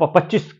25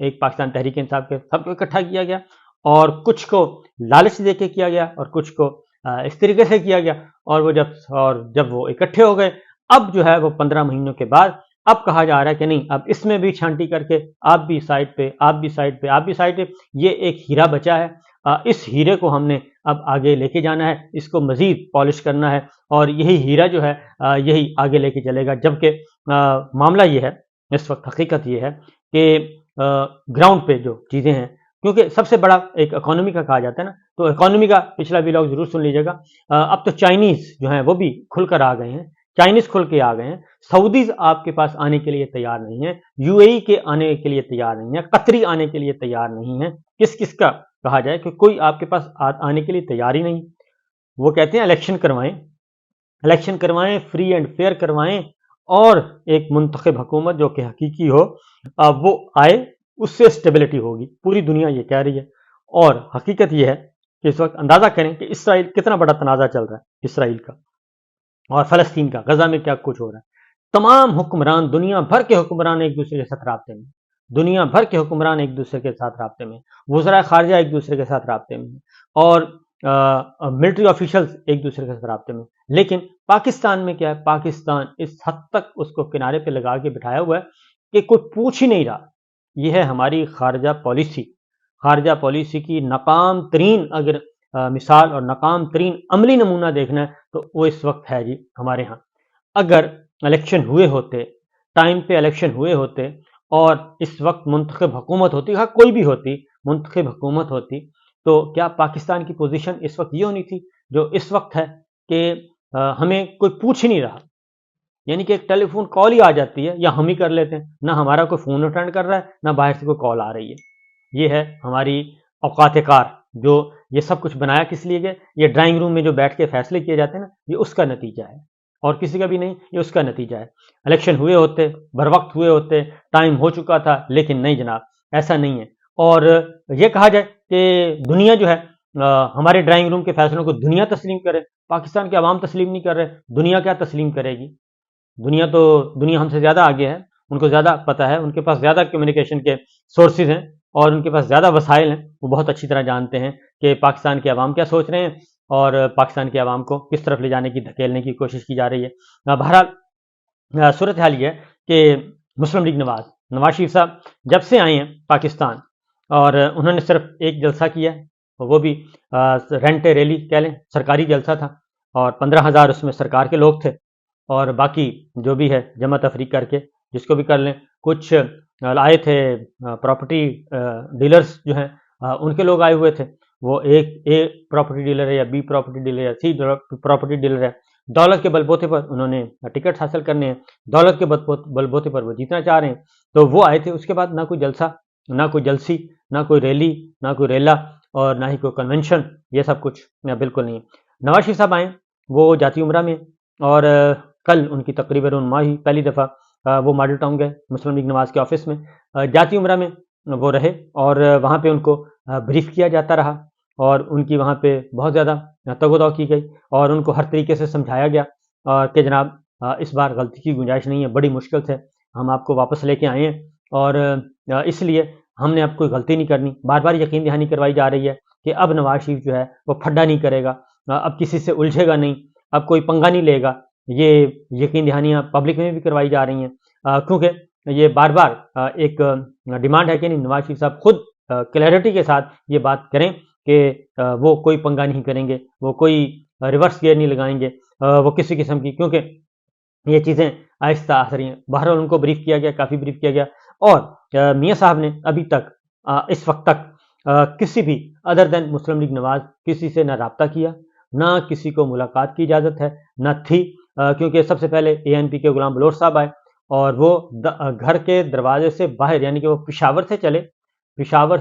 ایک پاکستان تحریک انصاف کے سب کو اکٹھا کیا گیا اور کچھ کو لالچ دے کے کیا گیا اور کچھ کو اس طریقے سے کیا گیا، اور جب وہ اکٹھے ہو گئے، اب جو ہے وہ 15 مہینوں کے بعد اب کہا جا رہا ہے کہ نہیں، اب اس میں بھی چھانٹی کر کے آپ بھی سائڈ پہ، آپ بھی سائڈ پہ، آپ بھی سائڈ پہ، یہ ایک ہیرا بچا ہے، اس ہیرے کو ہم نے اب آگے لے کے جانا ہے، اس کو مزید پالش کرنا ہے اور یہی ہیرا جو ہے یہی آگے لے کے چلے گا، جبکہ معاملہ یہ ہے، اس وقت حقیقت یہ ہے کہ گراؤنڈ پہ جو چیزیں ہیں، کیونکہ سب سے بڑا ایک اکانومی کا کہا جاتا ہے نا، تو اکانومی کا پچھلا ویلاگ ضرور سن لیجیے گا۔ اب تو چائنیز جو ہیں وہ بھی کھل کر آ گئے ہیں، چائنیز کھل کے آ گئے ہیں، سعودیز آپ کے پاس آنے کے لیے تیار نہیں ہیں، یو اے ای کے آنے کے لیے تیار نہیں ہیں، قطری آنے کے لیے تیار نہیں ہیں، کس کا کہا جائے کہ کوئی آپ کے پاس آنے کے لیے تیار ہی نہیں۔ وہ کہتے ہیں الیکشن کروائیں، فری اینڈ فیئر کروائیں اور ایک منتخب حکومت جو کہ حقیقی ہو وہ آئے، اس سے اسٹیبلٹی ہوگی، پوری دنیا یہ کہہ رہی ہے۔ اور حقیقت یہ ہے کہ اس وقت اندازہ کریں کہ اسرائیل کتنا بڑا تنازع چل رہا ہے، اسرائیل کا اور فلسطین کا، غزہ میں کیا کچھ ہو رہا ہے۔ تمام حکمران، دنیا بھر کے حکمران ایک دوسرے کے ساتھ رابطے میں، دنیا بھر کے حکمران ایک دوسرے کے ساتھ رابطے میں، وزراء خارجہ ایک دوسرے کے ساتھ رابطے میں اور ملٹری آفیشلز ایک دوسرے کے ساتھ رابطے میں، لیکن پاکستان میں کیا ہے؟ پاکستان اس حد تک اس کو کنارے پہ لگا کے بٹھایا ہوا ہے کہ کوئی پوچھ ہی نہیں رہا۔ یہ ہے ہماری خارجہ پالیسی کی ناکام ترین اگر مثال اور ناکام ترین عملی نمونہ دیکھنا ہے تو وہ اس وقت ہے جی ہمارے ہاں۔ اگر الیکشن ہوئے ہوتے، ٹائم پہ الیکشن ہوئے ہوتے اور اس وقت منتخب حکومت ہوتی، ہاں کوئی بھی ہوتی، منتخب حکومت ہوتی، تو کیا پاکستان کی پوزیشن اس وقت یہ ہونی تھی جو اس وقت ہے کہ ہمیں کوئی پوچھ ہی نہیں رہا، یعنی کہ ایک ٹیلی فون کال ہی آ جاتی ہے یا ہم ہی کر لیتے ہیں، نہ ہمارا کوئی فون اٹینڈ کر رہا ہے نہ باہر سے کوئی کال آ رہی ہے۔ یہ ہے ہماری اوقات کار، جو یہ سب کچھ بنایا کس لیے گیا؟ یہ ڈرائنگ روم میں جو بیٹھ کے فیصلے کیے جاتے ہیں نا، یہ اس کا نتیجہ ہے اور کسی کا بھی نہیں، یہ اس کا نتیجہ ہے۔ الیکشن ہوئے ہوتے، بر وقت ہوئے ہوتے، ٹائم ہو چکا تھا، لیکن نہیں جناب، ایسا نہیں ہے۔ اور یہ کہا جائے کہ دنیا جو ہے ہمارے ڈرائنگ روم کے فیصلوں کو دنیا تسلیم کرے، پاکستان کے عوام تسلیم نہیں کر رہے، دنیا کیا تسلیم کرے گی؟ دنیا ہم سے زیادہ آگے ہے، ان کو زیادہ پتہ ہے، ان کے پاس زیادہ کمیونیکیشن کے سورسز ہیں اور ان کے پاس زیادہ وسائل ہیں، وہ بہت اچھی طرح جانتے ہیں کہ پاکستان کے عوام کیا سوچ رہے ہیں اور پاکستان کے عوام کو کس طرف لے جانے کی، دھکیلنے کی کوشش کی جا رہی ہے۔ بہرحال صورتحال یہ ہے کہ مسلم لیگ نواز شریف صاحب جب سے آئے ہیں پاکستان اور انہوں نے صرف ایک جلسہ کیا ہے، وہ بھی رینٹ ریلی کہہ لیں، سرکاری جلسہ تھا اور 15,000 اس میں سرکار کے لوگ تھے اور باقی جو بھی ہے جمع تفریق کر کے جس کو بھی کر لیں، کچھ آئے تھے پراپرٹی ڈیلرز جو ہیں ان کے لوگ آئے ہوئے تھے، وہ اے پراپرٹی ڈیلر ہے یا بی پراپرٹی ڈیلر یا سی پراپرٹی ڈیلر ہے، دولت کے بل بوتے پر انہوں نے ٹکٹ حاصل کرنے ہیں، دولت کے بل بوتے پر وہ جیتنا چاہ رہے ہیں، تو وہ آئے تھے۔ اس کے بعد نہ کوئی جلسہ، نہ کوئی جلسی، نہ کوئی ریلی، نہ کوئی ریلا اور نہ ہی کوئی کنونشن، یہ سب کچھ بالکل نہیں۔ نواز شریف صاحب آئیں، وہ جاتی عمرہ میں اور کل ان کی تقریباً ماہی پہلی دفعہ وہ ماڈل ٹاؤن گئے مسلم لیگ نواز کے آفس میں، جاتی عمرہ میں وہ رہے اور وہاں پہ ان کو بریف کیا جاتا رہا اور ان کی وہاں پہ بہت زیادہ تگ و دو کی گئی اور ان کو ہر طریقے سے سمجھایا گیا کہ جناب اس بار غلطی کی گنجائش نہیں ہے، بڑی مشکل سے ہم آپ کو واپس لے کے آئے ہیں اور اس لیے ہم نے اب کوئی غلطی نہیں کرنی، بار بار یقین دہانی کروائی جا رہی ہے کہ اب نواز شریف جو ہے وہ پھڈا نہیں کرے گا، اب کسی سے الجھے گا نہیں، اب کوئی پنگا نہیں لے گا، یہ یقین دہانیاں پبلک میں بھی کروائی جا رہی ہیں کیونکہ یہ بار بار ایک ڈیمانڈ ہے کہ نہیں، نواز شریف صاحب خود کلیئرٹی کے ساتھ یہ بات کریں کہ وہ کوئی پنگا نہیں کریں گے، وہ کوئی ریورس گیئر نہیں لگائیں گے، وہ کسی قسم کی، کیونکہ یہ چیزیں آہستہ آ رہی ہیں۔ بہرحال ان کو بریف کیا گیا، کافی بریف کیا گیا اور میاں صاحب نے ابھی تک اس وقت تک کسی بھی ادر دین مسلم لیگ نواز کسی سے نہ رابطہ کیا، نہ کسی کو ملاقات کی اجازت ہے، نہ تھی، کیونکہ سب سے پہلے اے این پی کے غلام بلوچ صاحب آئے اور وہ گھر کے دروازے سے باہر، یعنی کہ وہ پشاور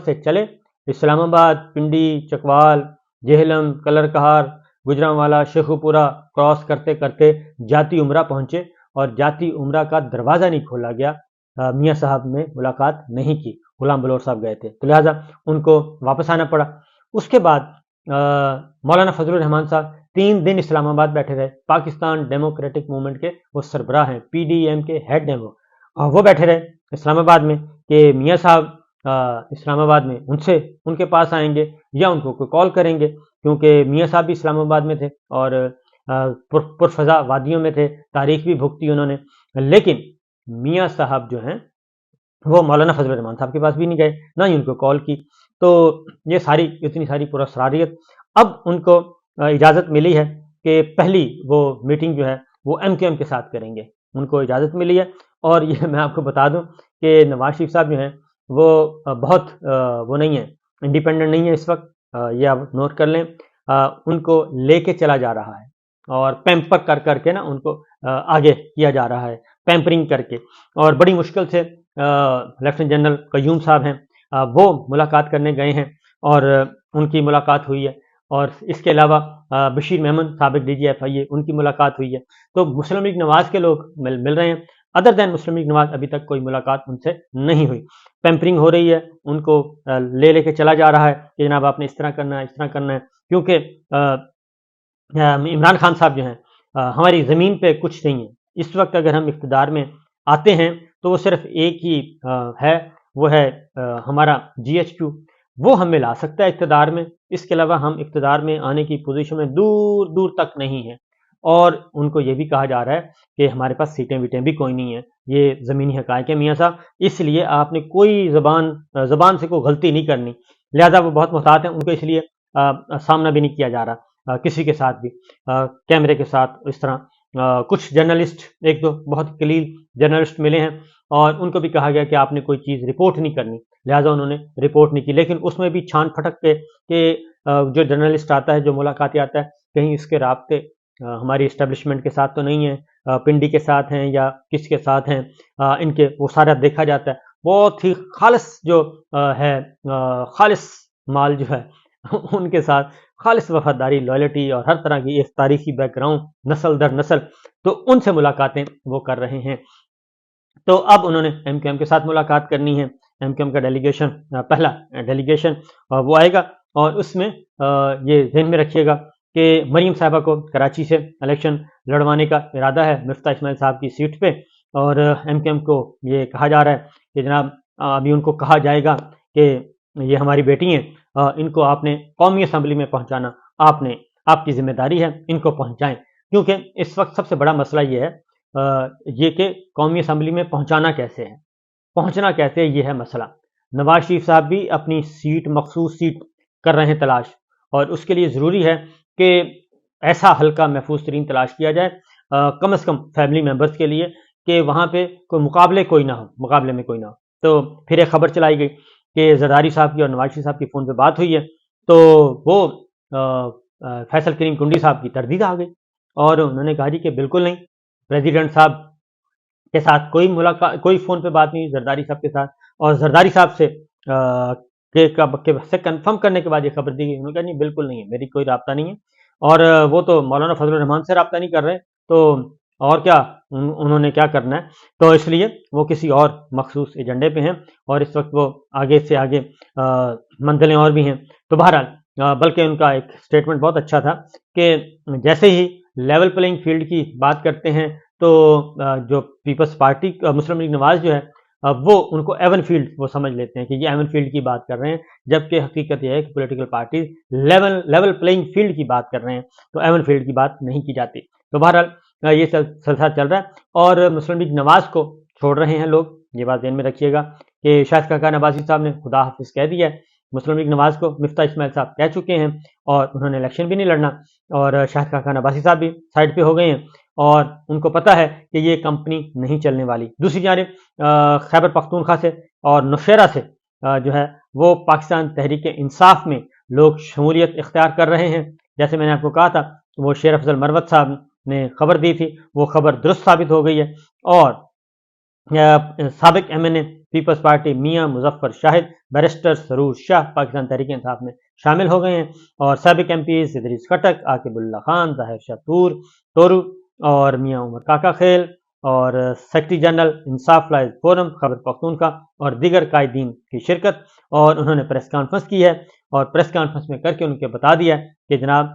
سے چلے اسلام آباد، پنڈی، چکوال، جہلم، کلر کہار، گجرانوالا، شیخو پورہ کراس کرتے کرتے جاتی عمرہ پہنچے اور جاتی عمرہ کا دروازہ نہیں کھولا گیا، میاں صاحب نے ملاقات نہیں کی، غلام بلوچ صاحب گئے تھے، تو لہٰذا ان کو واپس آنا پڑا۔ اس کے بعد مولانا فضل الرحمان صاحب 3 دن اسلام آباد بیٹھے رہے، پاکستان ڈیموکریٹک موومنٹ کے وہ سربراہ ہیں، پی ڈی ایم کے ہیڈ ہیں، وہ بیٹھے رہے اسلام آباد میں کہ میاں صاحب اسلام آباد میں ان کے پاس آئیں گے یا ان کو کوئی کال کریں گے، کیونکہ میاں صاحب بھی اسلام آباد میں تھے اور پرفضا وادیوں میں تھے، تاریخ بھی بھگتی انہوں نے، لیکن میاں صاحب جو ہیں وہ مولانا فضل الرحمان صاحب کے پاس بھی نہیں گئے، نہ ہی ان کو کال کی۔ تو یہ اتنی ساری پراسراریت، اب ان کو اجازت ملی ہے کہ پہلی وہ میٹنگ جو ہے وہ MQM کے ساتھ کریں گے، ان کو اجازت ملی ہے۔ اور یہ میں آپ کو بتا دوں کہ نواز شریف صاحب جو ہیں وہ بہت وہ نہیں ہے، انڈیپینڈنٹ نہیں ہے اس وقت، یہ آپ نوٹ کر لیں، ان کو لے کے چلا جا رہا ہے اور پیمپر کر کے نا ان کو آگے کیا جا رہا ہے، پیمپرنگ کر کے، اور بڑی مشکل سے لیفٹیننٹ جنرل قیوم صاحب ہیں وہ ملاقات کرنے گئے ہیں اور ان کی ملاقات ہوئی ہے، اور اس کے علاوہ بشیر میمن سابق DGFI ان کی ملاقات ہوئی ہے۔ تو مسلم لیگ نواز کے لوگ مل رہے ہیں، ادر دین مسلم لیگ نواز ابھی تک کوئی ملاقات ان سے نہیں ہوئی، پیمپرنگ ہو رہی ہے، ان کو لے کے چلا جا رہا ہے کہ جناب آپ نے اس طرح کرنا ہے، اس طرح کرنا ہے، کیونکہ عمران خان صاحب جو ہیں ہماری زمین پہ کچھ نہیں ہے اس وقت، اگر ہم اقتدار میں آتے ہیں تو وہ صرف ایک ہی ہے، وہ ہے ہمارا GHQ، وہ ہمیں لا سکتا ہے اقتدار میں، اس کے علاوہ ہم اقتدار میں آنے کی پوزیشن میں دور دور تک نہیں ہیں، اور ان کو یہ بھی کہا جا رہا ہے کہ ہمارے پاس سیٹیں ویٹیں بھی کوئی نہیں ہیں، یہ زمینی حقائق ہے میاں صاحب، اس لیے آپ نے کوئی زبان سے کوئی غلطی نہیں کرنی، لہذا وہ بہت محتاط ہیں، ان کو اس لیے سامنا بھی نہیں کیا جا رہا کسی کے ساتھ بھی، کیمرے کے ساتھ اس طرح۔ کچھ جرنلسٹ، ایک دو بہت قلیل جرنلسٹ ملے ہیں اور ان کو بھی کہا گیا کہ آپ نے کوئی چیز رپورٹ نہیں کرنی، لہٰذا انہوں نے رپورٹ نہیں کی، لیکن اس میں بھی چھان پھٹک کے کہ جو جرنلسٹ آتا ہے، جو ملاقاتی آتا ہے، کہیں اس کے رابطے ہماری اسٹیبلشمنٹ کے ساتھ تو نہیں ہیں، پنڈی کے ساتھ ہیں یا کس کے ساتھ ہیں، ان کے وہ سارا دیکھا جاتا ہے، بہت ہی خالص جو ہے خالص مال جو ہے ان کے ساتھ خالص وفاداری، لائلٹی اور ہر طرح کی ایک تاریخی بیک گراؤنڈ نسل در نسل، تو ان سے ملاقاتیں وہ کر رہے ہیں۔ تو اب انہوں نے MQM کے ساتھ ملاقات کرنی ہے، MQM کا ڈیلیگیشن، پہلا ڈیلیگیشن وہ آئے گا، اور اس میں یہ ذہن میں رکھیے گا کہ مریم صاحبہ کو کراچی سے الیکشن لڑوانے کا ارادہ ہے مفتاح اسماعیل صاحب کی سیٹ پہ، اور MQM کو یہ کہا جا رہا ہے کہ جناب ابھی ان کو کہا جائے گا کہ یہ ہماری بیٹی ہیں، ان کو آپ نے قومی اسمبلی میں پہنچانا، آپ کی ذمہ داری ہے، ان کو پہنچائیں، کیونکہ اس وقت سب سے بڑا مسئلہ یہ ہے یہ کہ قومی اسمبلی میں پہنچانا کیسے ہے، پہنچنا کیسے ہے، یہ ہے مسئلہ۔ نواز شریف صاحب بھی اپنی مخصوص سیٹ کر رہے ہیں تلاش، اور اس کے لیے ضروری ہے کہ ایسا حلقہ محفوظ ترین تلاش کیا جائے، کم از کم فیملی ممبرس کے لیے، کہ وہاں پہ مقابلے میں کوئی نہ ہو۔ تو پھر ایک خبر چلائی گئی کہ زرداری صاحب کی اور نواز شریف صاحب کی فون پہ بات ہوئی ہے، تو وہ فیصل کریم کنڈی صاحب کی تردید آ گئی، اور انہوں نے کہا جی کہ بالکل نہیں، پریزیڈنٹ صاحب کے ساتھ کوئی فون پہ بات نہیں زرداری صاحب کے ساتھ، اور زرداری صاحب سے کنفرم کرنے کے بعد یہ خبر دی گئی، انہوں نے کہا نہیں بالکل نہیں ہے، میری کوئی رابطہ نہیں ہے، اور وہ تو مولانا فضل الرحمان سے رابطہ نہیں کر رہے، تو اور کیا انہوں نے کیا کرنا ہے، تو اس لیے وہ کسی اور مخصوص ایجنڈے پہ ہیں، اور اس وقت وہ آگے سے آگے منزلیں اور بھی ہیں۔ تو بہرحال بلکہ ان کا ایک سٹیٹمنٹ بہت اچھا تھا کہ جیسے ہی لیول پلینگ فیلڈ کی بات کرتے ہیں تو جو پیپلز پارٹی مسلم لیگ نواز جو ہے وہ ان کو ایون فیلڈ وہ سمجھ لیتے ہیں کہ یہ ایون فیلڈ کی بات کر رہے ہیں، جبکہ حقیقت یہ ہے کہ political parties level playing field کی بات کر رہے ہیں، تو ایون فیلڈ کی بات نہیں کی جاتی۔ تو بہرحال یہ سلسلہ چل رہا ہے، اور مسلم لیگ نواز کو چھوڑ رہے ہیں لوگ، یہ بات ذہن میں رکھیے گا کہ شاہد کاکا نبازی صاحب نے خدا حافظ کہہ دیا ہے مسلم لیگ نواز کو، مفتاح اسماعیل صاحب کہہ چکے ہیں، اور انہوں نے الیکشن بھی نہیں لڑنا، اور شاہد کاکا نبازی صاحب بھی سائڈ پہ ہو گئے ہیں، اور ان کو پتہ ہے کہ یہ کمپنی نہیں چلنے والی۔ دوسری جانب خیبر پختونخوا سے اور نوشہرہ سے جو ہے وہ پاکستان تحریک انصاف میں لوگ شمولیت اختیار کر رہے ہیں، جیسے میں نے آپ کو کہا تھا وہ شیر افضل مروت صاحب نے خبر دی تھی، وہ خبر درست ثابت ہو گئی ہے، اور سابق MNA پیپلز پارٹی میاں مظفر شاہد، بیرسٹر سرور شاہ پاکستان تحریک انصاف میں شامل ہو گئے ہیں، اور سابق MPs ادریس کٹک، عاقب اللہ خان، ظاہر شاہ تورو اور میاں عمر کاکا خیل، اور سیکرٹری جنرل انصاف لائز فورم خیبر پختونخوا اور دیگر قائدین کی شرکت، اور انہوں نے پریس کانفرنس کی ہے، اور پریس کانفرنس میں کر کے ان کے بتا دیا کہ جناب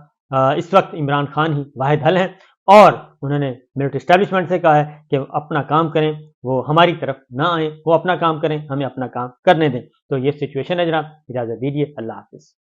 اس وقت عمران خان ہی واحد حل ہیں، اور انہوں نے ملٹری اسٹیبلشمنٹ سے کہا ہے کہ اپنا کام کریں، وہ ہماری طرف نہ آئیں، وہ اپنا کام کریں، ہمیں اپنا کام کرنے دیں۔ تو یہ سچویشن ہے جناب، اجازت دیجیے، اللہ حافظ۔